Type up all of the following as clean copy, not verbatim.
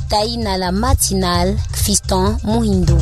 tai na la matinale Fiston Muhindo.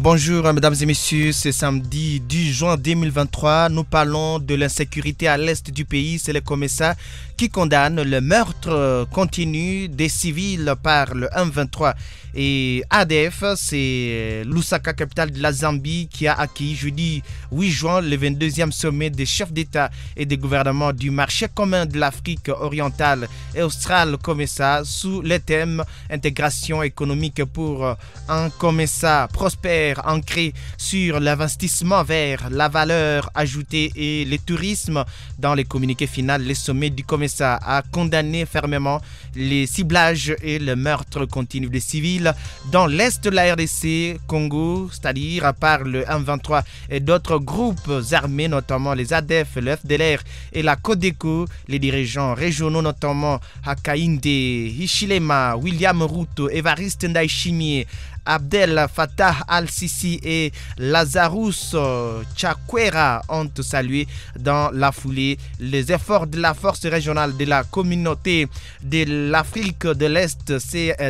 Bonjour mesdames et messieurs, c'est samedi 10 juin 2023. Nous parlons de l'insécurité à l'est du pays. C'est le commissaire qui condamne le meurtre continu des civils par le M23. Et ADF, c'est Lusaka, capitale de la Zambie, qui a acquis jeudi 8 juin le 22e sommet des chefs d'État et des gouvernements du marché commun de l'Afrique orientale et australe COMESA sous le thème intégration économique pour un COMESA prospère ancré sur l'investissement vers la valeur ajoutée et le tourisme. Dans les communiqués finaux, le sommet du COMESA a condamné fermement les ciblages et le meurtre continu des civils dans l'est de la RDC, Congo, c'est-à-dire par le M23 et d'autres groupes armés, notamment les ADF, le FDLR et la Codeco. Les dirigeants régionaux, notamment Hakainde Hichilema, William Ruto, Évariste Ndayishimiye, Abdel Fattah al-Sisi et Lazarus Chakwera ont salué dans la foulée les efforts de la force régionale de la communauté de l'Afrique de l'Est,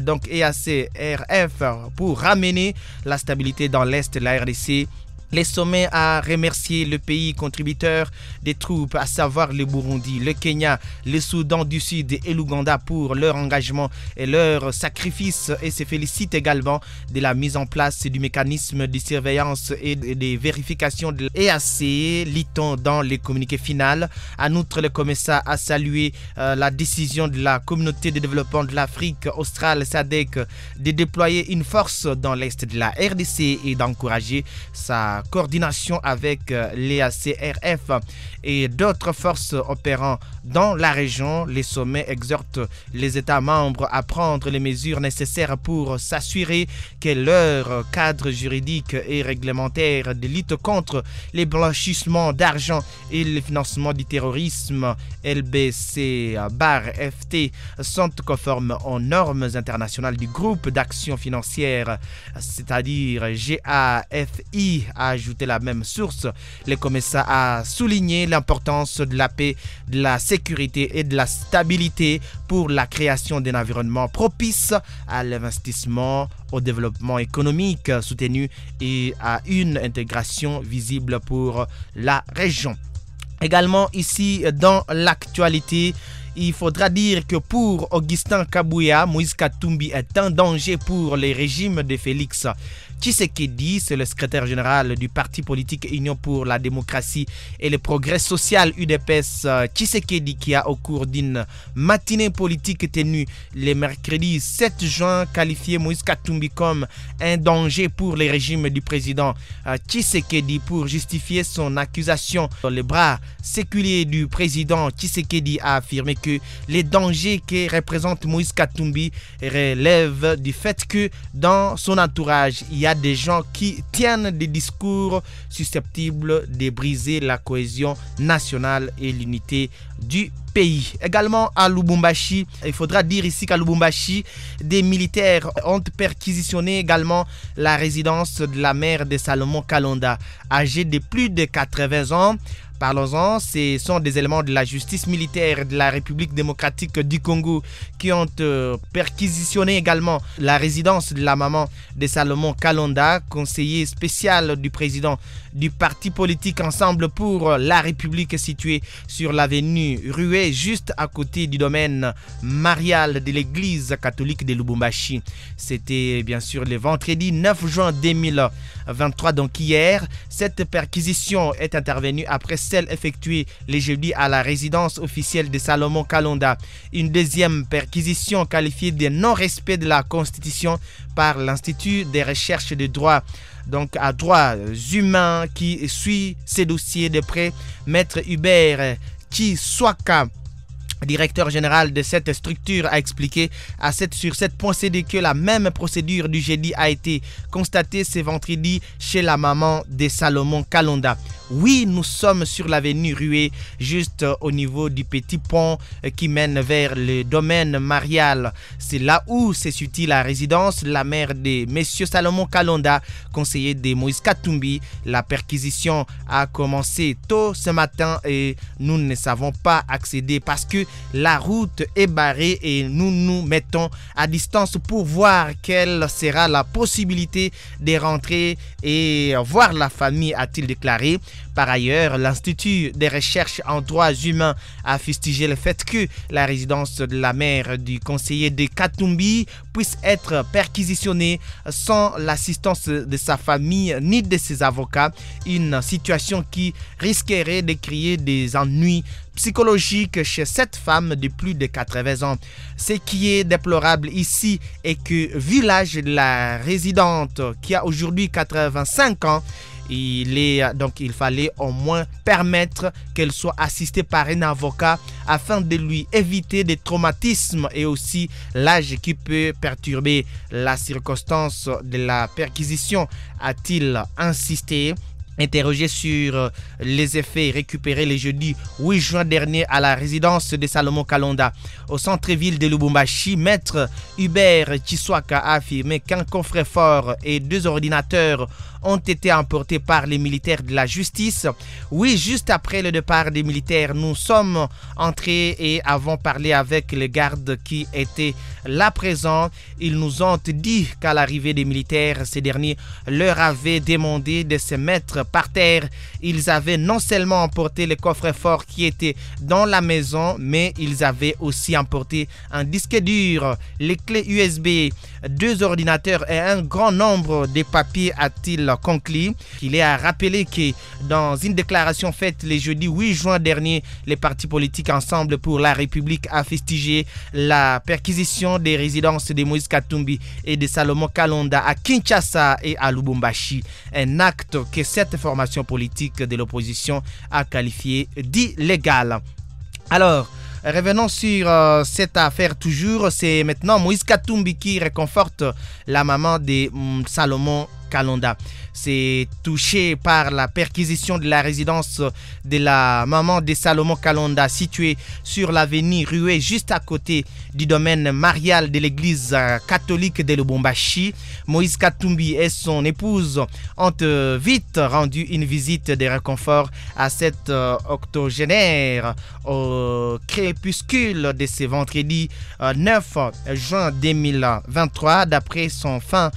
donc EAC-RF, pour ramener la stabilité dans l'Est de la RDC. Les sommets a remercié le pays contributeur des troupes, à savoir le Burundi, le Kenya, le Soudan du Sud et l'Ouganda pour leur engagement et leur sacrifice, et se félicite également de la mise en place du mécanisme de surveillance et de vérification de l'EAC, lit-on dans les communiqués finaux. En outre, le COMESA a salué la décision de la communauté de développement de l'Afrique australe SADC de déployer une force dans l'est de la RDC et d'encourager sa coordination avec l'EAC-RF et d'autres forces opérant dans la région. Les sommets exhortent les États membres à prendre les mesures nécessaires pour s'assurer que leur cadre juridique et réglementaire de lutte contre les blanchissements d'argent et le financement du terrorisme LBC-FT sont conformes aux normes internationales du groupe d'action financière, c'est-à-dire GAFI, a ajouté la même source. Le COMESA a souligné l'importance de la paix, de la sécurité et de la stabilité pour la création d'un environnement propice à l'investissement, au développement économique soutenu et à une intégration visible pour la région. Également ici dans l'actualité, il faudra dire que pour Augustin Kabouya, Moïse Katumbi est un danger pour les régimes de Félix Tshisekedi. C'est le secrétaire général du parti politique Union pour la démocratie et le progrès social UDPS Tshisekedi qui a, au cours d'une matinée politique tenue le mercredi 7 juin, qualifié Moïse Katumbi comme un danger pour les régimes du président Tshisekedi. Pour justifier son accusation, le bras séculier du président Tshisekedi a affirmé que les dangers que représente Moïse Katumbi relèvent du fait que dans son entourage, il y a des gens qui tiennent des discours susceptibles de briser la cohésion nationale et l'unité du pays. Également à Lubumbashi, il faudra dire ici qu'à Lubumbashi, des militaires ont perquisitionné également la résidence de la mère de Salomon Kalonda, âgée de plus de 80 ans. Parlons-en, ce sont des éléments de la justice militaire de la République démocratique du Congo qui ont perquisitionné également la résidence de la maman de Salomon Kalonda, conseiller spécial du président du parti politique Ensemble pour la République, situé sur l'avenue Rué, juste à côté du domaine marial de l'église catholique de Lubumbashi. C'était bien sûr le vendredi 9 juin 2023, donc hier. Cette perquisition est intervenue après celle effectuée le jeudi à la résidence officielle de Salomon Kalonda. Une deuxième perquisition qualifiée de non-respect de la Constitution par l'Institut des recherches de droit, donc à droits humains, qui suit ces dossiers de près. Maître Hubert Chiswaka, directeur général de cette structure, a expliqué sur cette point CD que la même procédure du jeudi a été constatée ce vendredi chez la maman de Salomon Kalonda. Oui, nous sommes sur l'avenue Rué, juste au niveau du petit pont qui mène vers le domaine marial. C'est là où se situe la résidence de la mère de M. Salomon Kalonda, conseiller de Moïse Katumbi. La perquisition a commencé tôt ce matin et nous ne savons pas accéder parce que la route est barrée et nous nous mettons à distance pour voir quelle sera la possibilité de rentrer et voir la famille, a-t-il déclaré. Par ailleurs, l'Institut des recherches en droits humains a fustigé le fait que la résidence de la mère du conseiller de Katumbi puisse être perquisitionnée sans l'assistance de sa famille ni de ses avocats, une situation qui risquerait de créer des ennuis psychologiques chez cette femme de plus de 80 ans. Ce qui est déplorable ici est que, vu l'âge de la résidente qui a aujourd'hui 85 ans, il fallait au moins permettre qu'elle soit assistée par un avocat afin de lui éviter des traumatismes et aussi l'âge qui peut perturber la circonstance de la perquisition, a-t-il insisté. Interrogé sur les effets récupérés le jeudi 8 juin dernier à la résidence de Salomon Kalonda au centre-ville de Lubumbashi, maître Hubert Chiswaka a affirmé qu'un coffre-fort et 2 ordinateurs ont été emportés par les militaires de la justice. Oui, juste après le départ des militaires, nous sommes entrés et avons parlé avec les gardes qui étaient là présents. Ils nous ont dit qu'à l'arrivée des militaires, ces derniers leur avaient demandé de se mettre par terre. Ils avaient non seulement emporté le coffre-fort qui était dans la maison, mais ils avaient aussi emporté un disque dur, les clés USB, 2 ordinateurs et un grand nombre de papiers, a-t-il conclu. Il est à rappeler que dans une déclaration faite le jeudi 8 juin dernier, les partis politiques Ensemble pour la République a fustigé la perquisition des résidences de Moïse Katumbi et de Salomon Kalonda à Kinshasa et à Lubumbashi, un acte que cette formation politique de l'opposition a qualifié d'illégal. Alors, revenons sur cette affaire toujours. C'est maintenant Moïse Katumbi qui réconforte la maman de Salomon Kalonda. C'est touché par la perquisition de la résidence de la maman de Salomon Kalonda située sur l'avenue Rué, juste à côté du domaine marial de l'église catholique de Lubumbashi. Moïse Katumbi et son épouse ont vite rendu une visite de réconfort à cette octogénaire au crépuscule de ce vendredi 9 juin 2023. D'après son fin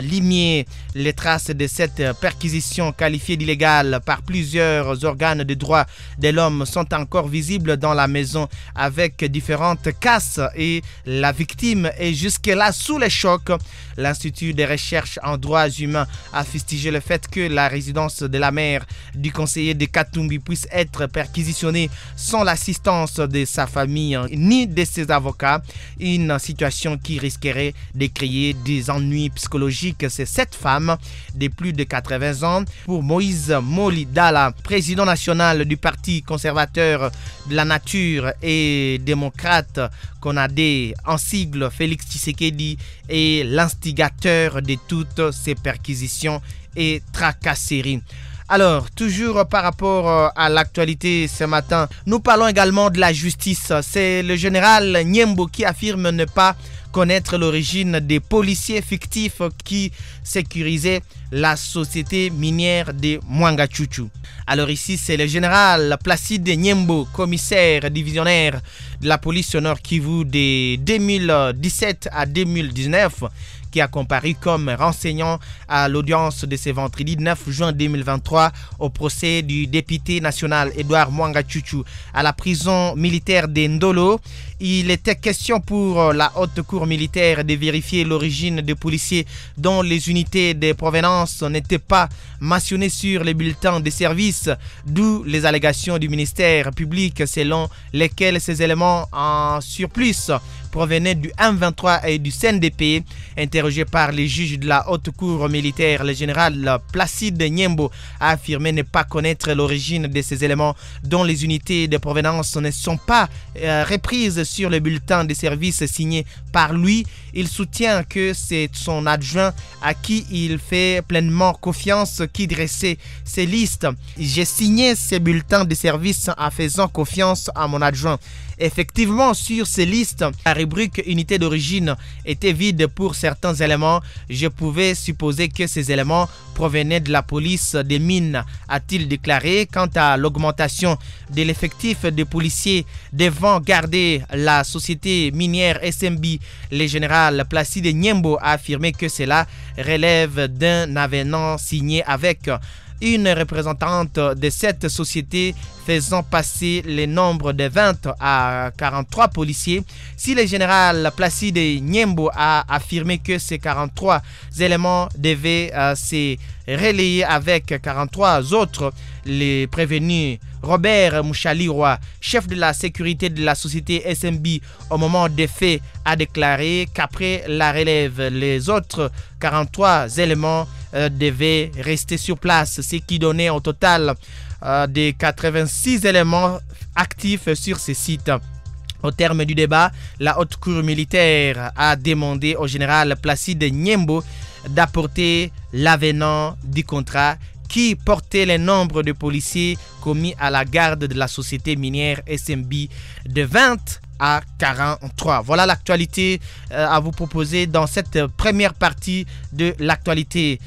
limier, les traces de cette perquisition qualifiée d'illégale par plusieurs organes de droits de l'homme sont encore visibles dans la maison avec différentes casses et la victime est jusque-là sous le choc. L'Institut de recherche en droits humains a fustigé le fait que la résidence de la mère du conseiller de Katumbi puisse être perquisitionnée sans l'assistance de sa famille ni de ses avocats, une situation qui risquerait de créer des ennuis psychologiques. C'est cette femme de plus de 80 ans. Pour Moïse Molidala, président national du Parti conservateur de la nature et démocrate CONADE, en sigle Félix Tshisekedi, est l'instigateur de toutes ces perquisitions et tracasseries. Alors, toujours par rapport à l'actualité ce matin, nous parlons également de la justice. C'est le général Nyembo qui affirme ne pas connaître l'origine des policiers fictifs qui sécurisaient la société minière de Mwangachuchu. Alors ici, c'est le général Placide Nyembo, commissaire divisionnaire de la police au Nord Kivu de 2017 à 2019, qui a comparu comme renseignant à l'audience de ce vendredi 9 juin 2023 au procès du député national Edouard Mwangachuchu à la prison militaire de Ndolo. Il était question pour la haute cour militaire de vérifier l'origine des policiers dont les unités de provenance n'étaient pas mentionnées sur les bulletins de service, d'où les allégations du ministère public selon lesquelles ces éléments en surplus provenaient du M23 et du CNDP. Interrogé par les juges de la haute cour militaire, le général Placide Nyembo a affirmé ne pas connaître l'origine de ces éléments dont les unités de provenance ne sont pas reprises sur le bulletin de service signé par lui. Il soutient que c'est son adjoint à qui il fait pleinement confiance qui dressait ces listes. J'ai signé ces bulletins de service en faisant confiance à mon adjoint. Effectivement, sur ces listes, la rubrique unité d'origine était vide pour certains éléments. Je pouvais supposer que ces éléments provenaient de la police des mines, a-t-il déclaré. Quant à l'augmentation de l'effectif de policiers devant garder la société minière SMB, le général Placide Nyembo a affirmé que cela relève d'un avenant signé avec une représentante de cette société, faisant passer le nombre de 20 à 43 policiers. Si le général Placide Nyembo a affirmé que ces 43 éléments devaient se relayer avec 43 autres, les prévenus Robert Mouchaliroy, chef de la sécurité de la société SMB au moment des faits, a déclaré qu'après la relève, les autres 43 éléments devaient rester sur place, ce qui donnait au total des 86 éléments actifs sur ces sites. Au terme du débat, la haute cour militaire a demandé au général Placide Nyembo d'apporter l'avenant du contrat qui portait le nombre de policiers commis à la garde de la société minière SMB de 20 à 43. Voilà l'actualité à vous proposer dans cette première partie de l'actualité